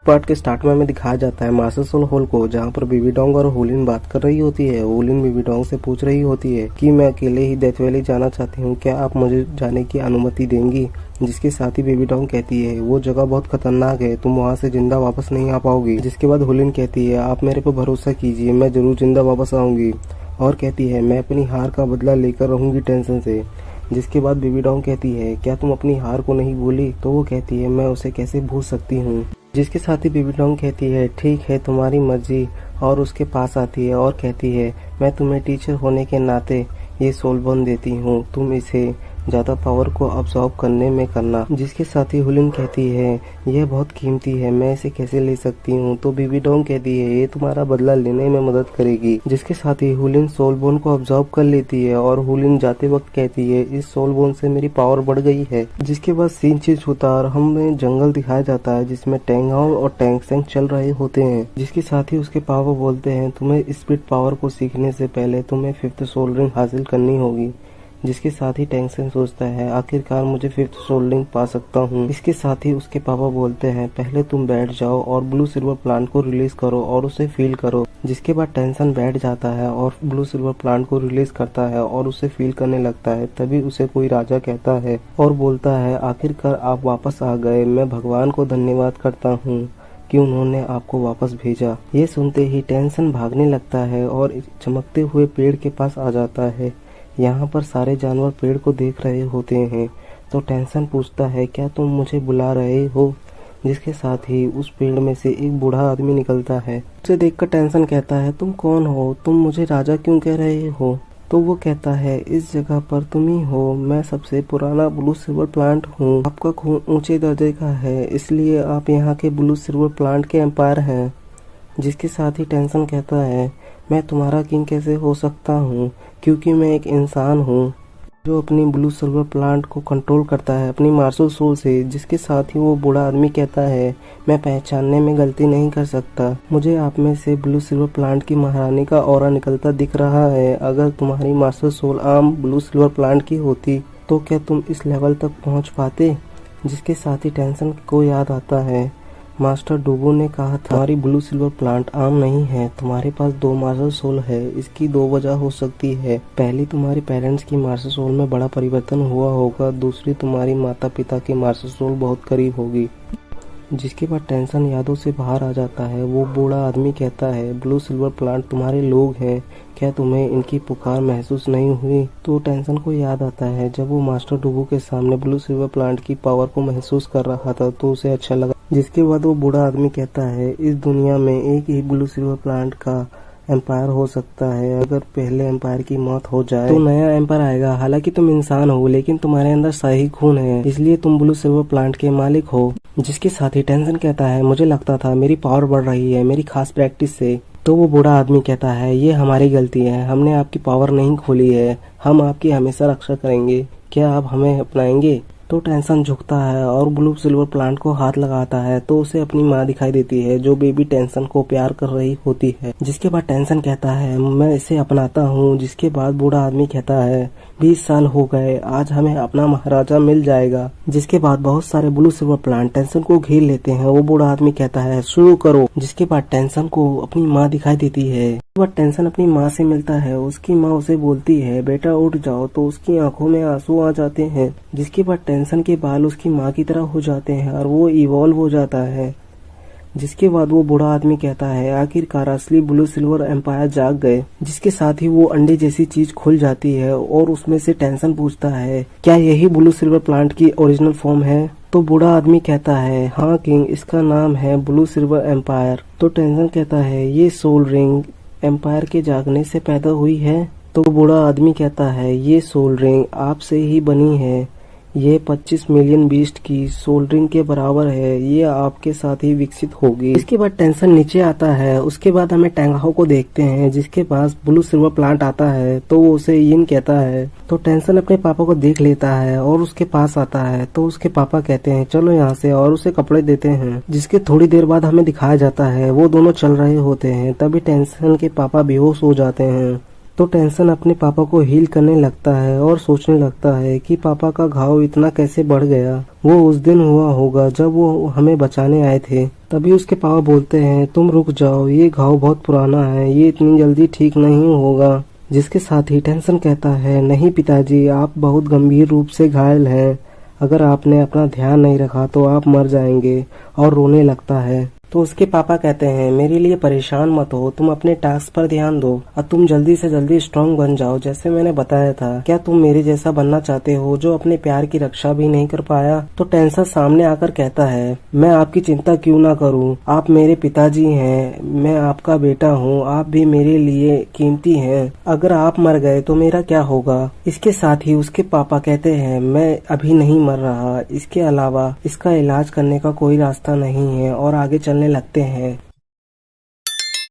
Part के start में हमें दिखाया जाता है मास्टर सोल हॉल को, जहाँ पर बेबी डोंग और हुलिन बात कर रही होती है। हुलिन बेबी डोंग से पूछ रही होती है कि मैं अकेले ही डेथ वैली जाना चाहती हूँ, क्या आप मुझे जाने की अनुमति देंगी? जिसके साथ ही बेबी डोंग कहती है वो जगह बहुत खतरनाक है, तुम वहाँ से जिंदा वापस नहीं आ पाओगी। जिसके बाद हुलिन कहती है आप मेरे पर भरोसा कीजिए, मैं जरूर जिंदा वापस आऊंगी। और कहती है मैं अपनी हार का बदला लेकर रहूंगी टेंशन से। जिसके बाद बेबी डोंग कहती है क्या तुम अपनी हार को नहीं भूली? तो वो कहती है मैं उसे कैसे भूल सकती हूँ। जिसके साथ ही बेबी डोंग कहती है ठीक है तुम्हारी मर्जी, और उसके पास आती है और कहती है मैं तुम्हें टीचर होने के नाते ये सोल बोन देती हूँ, तुम इसे ज्यादा पावर को अब्सॉर्ब करने में करना। जिसके साथ ही हुलिन कहती है यह बहुत कीमती है, मैं इसे कैसे ले सकती हूँ? तो बेबी डोंग कहती है ये तुम्हारा बदला लेने में मदद करेगी। जिसके साथ ही हुलिन सोल बोन को अब्सॉर्ब कर लेती है और हुलिन जाते वक्त कहती है इस सोल बोन से मेरी पावर बढ़ गई है। जिसके बाद सीन चेंज होता है और हमें जंगल दिखाया जाता है जिसमें टैंग हाउ और टैंग सेंग चल रहे होते हैं। जिसके साथ ही उसके पापा बोलते हैं तुम्हें स्पिरिट पावर को सीखने से पहले तुम्हें 5th सोल रिंग हासिल करनी होगी। जिसके साथ ही टैंग सेंग सोचता है आखिरकार मुझे 5th सोल रिंग पा सकता हूँ। इसके साथ ही उसके पापा बोलते हैं पहले तुम बैठ जाओ और ब्लू सिल्वर प्लांट को रिलीज करो और उसे फील करो। जिसके बाद टेंशन बैठ जाता है और ब्लू सिल्वर प्लांट को रिलीज करता है और उसे फील करने लगता है। तभी उसे कोई राजा कहता है और बोलता है आखिरकार आप वापस आ गए, मैं भगवान को धन्यवाद करता हूँ कि उन्होंने आपको वापस भेजा। ये सुनते ही टेंशन भागने लगता है और चमकते हुए पेड़ के पास आ जाता है। यहाँ पर सारे जानवर पेड़ को देख रहे होते हैं तो टेंशन पूछता है क्या तुम मुझे बुला रहे हो? जिसके साथ ही उस पेड़ में से एक बूढ़ा आदमी निकलता है। उसे देखकर टेंशन कहता है तुम कौन हो, तुम मुझे राजा क्यों कह रहे हो? तो वो कहता है इस जगह पर तुम ही हो, मैं सबसे पुराना ब्लू सिल्वर प्लांट हूँ, आपका खून ऊंचे दर्जे का है इसलिए आप यहाँ के ब्लू सिल्वर प्लांट के एम्पायर हैं। जिसके साथ ही टेंशन कहता है मैं तुम्हारा किंग कैसे हो सकता हूँ, क्योंकि मैं एक इंसान हूँ जो अपनी ब्लू सिल्वर प्लांट को कंट्रोल करता है अपनी मार्शल सोल से। जिसके साथ ही वो बूढ़ा आदमी कहता है मैं पहचानने में गलती नहीं कर सकता, मुझे आप में से ब्लू सिल्वर प्लांट की महारानी का ऑरा निकलता दिख रहा है। अगर तुम्हारी मार्शल सोल आम ब्लू सिल्वर प्लांट की होती तो क्या तुम इस लेवल तक पहुँच पाते? जिसके साथ ही टेंशन को याद आता है मास्टर डूबो ने कहा था तुम्हारी ब्लू सिल्वर प्लांट आम नहीं है, तुम्हारे पास 2 मार्शल सोल है। इसकी 2 वजह हो सकती है, पहली तुम्हारे पेरेंट्स की मार्शल सोल में बड़ा परिवर्तन हुआ होगा, दूसरी तुम्हारी माता पिता की मार्शल सोल बहुत करीब होगी। जिसके बाद टेंशन यादों से बाहर आ जाता है। वो बूढ़ा आदमी कहता है ब्लू सिल्वर प्लांट तुम्हारे लोग हैं, क्या तुम्हें इनकी पुकार महसूस नहीं हुई? तो टेंशन को याद आता है जब वो मास्टर डुबो के सामने ब्लू सिल्वर प्लांट की पावर को महसूस कर रहा था तो उसे अच्छा लगा। जिसके बाद वो बूढ़ा आदमी कहता है इस दुनिया में एक ही ब्लू सिल्वर प्लांट का एम्पायर हो सकता है, अगर पहले एम्पायर की मौत हो जाए तो नया एम्पायर आएगा। हालांकि तुम इंसान हो लेकिन तुम्हारे अंदर शाही खून है, इसलिए तुम ब्लू सिल्वर प्लांट के मालिक हो। जिसके साथ ही टेंशन कहता है मुझे लगता था मेरी पावर बढ़ रही है मेरी खास प्रैक्टिस से। तो वो बूढ़ा आदमी कहता है ये हमारी गलती है, हमने आपकी पावर नहीं खोली है, हम आपकी हमेशा रक्षा करेंगे, क्या आप हमें अपनाएंगे? तो टेंशन झुकता है और ब्लू सिल्वर प्लांट को हाथ लगाता है तो उसे अपनी माँ दिखाई देती है जो बेबी टेंशन को प्यार कर रही होती है। जिसके बाद टेंशन कहता है मैं इसे अपनाता हूँ। जिसके बाद बूढ़ा आदमी कहता है 20 साल हो गए, आज हमें अपना महाराजा मिल जाएगा। जिसके बाद बहुत सारे ब्लू सिल्वर प्लांट टेंशन को घेर लेते हैं। वो बूढ़ा आदमी कहता है शुरू करो। जिसके बाद टेंशन को अपनी माँ दिखाई देती है। वह टेंशन अपनी माँ से मिलता है, उसकी माँ उसे बोलती है बेटा उठ जाओ, तो उसकी आंखों में आंसू आ जाते हैं। जिसके बाद टेंशन के बाल उसकी माँ की तरह हो जाते हैं और वो इवॉल्व हो जाता है। जिसके बाद वो बूढ़ा आदमी कहता है आखिरकार असली ब्लू सिल्वर एम्पायर जाग गए। जिसके साथ ही वो अंडे जैसी चीज खुल जाती है और उसमें से टेंशन पूछता है क्या यही ब्लू सिल्वर प्लांट की ओरिजिनल फॉर्म है? तो बूढ़ा आदमी कहता है हाँ किंग, इसका नाम है ब्लू सिल्वर एम्पायर। तो टेंशन कहता है ये सोल रिंग एम्पायर के जागने से पैदा हुई है? तो बूढ़ा आदमी कहता है ये सोल रिंग आपसे ही बनी है, ये 25 मिलियन बीस्ट की सोल रिंग के बराबर है, ये आपके साथ ही विकसित होगी। इसके बाद टेंशन नीचे आता है। उसके बाद हमें टैंग हाउ को देखते हैं जिसके पास ब्लू सिल्वर प्लांट आता है तो वो उसे यिन कहता है। तो टेंशन अपने पापा को देख लेता है और उसके पास आता है तो उसके पापा कहते हैं चलो यहाँ से, और उसे कपड़े देते हैं। जिसके थोड़ी देर बाद हमें दिखाया जाता है वो दोनों चल रहे होते हैं, तभी टेंशन के पापा बेहोश हो जाते हैं। तो टेंशन अपने पापा को हील करने लगता है और सोचने लगता है कि पापा का घाव इतना कैसे बढ़ गया। वो उस दिन हुआ होगा जब वो हमें बचाने आए थे। तभी उसके पापा बोलते हैं, तुम रुक जाओ, ये घाव बहुत पुराना है, ये इतनी जल्दी ठीक नहीं होगा। जिसके साथ ही टेंशन कहता है, नहीं पिताजी, आप बहुत गंभीर रूप से घायल हैं, अगर आपने अपना ध्यान नहीं रखा तो आप मर जाएंगे, और रोने लगता है। तो उसके पापा कहते हैं, मेरे लिए परेशान मत हो, तुम अपने टास्क पर ध्यान दो और तुम जल्दी से जल्दी स्ट्रांग बन जाओ, जैसे मैंने बताया था। क्या तुम मेरे जैसा बनना चाहते हो जो अपने प्यार की रक्षा भी नहीं कर पाया? तो टेंशन सामने आकर कहता है, मैं आपकी चिंता क्यों ना करूं, आप मेरे पिताजी हैं, मैं आपका बेटा हूं, आप भी मेरे लिए कीमती हैं, अगर आप मर गए तो मेरा क्या होगा? इसके साथ ही उसके पापा कहते हैं, मैं अभी नहीं मर रहा, इसके अलावा इसका इलाज करने का कोई रास्ता नहीं है, और आगे चलने लगते हैं।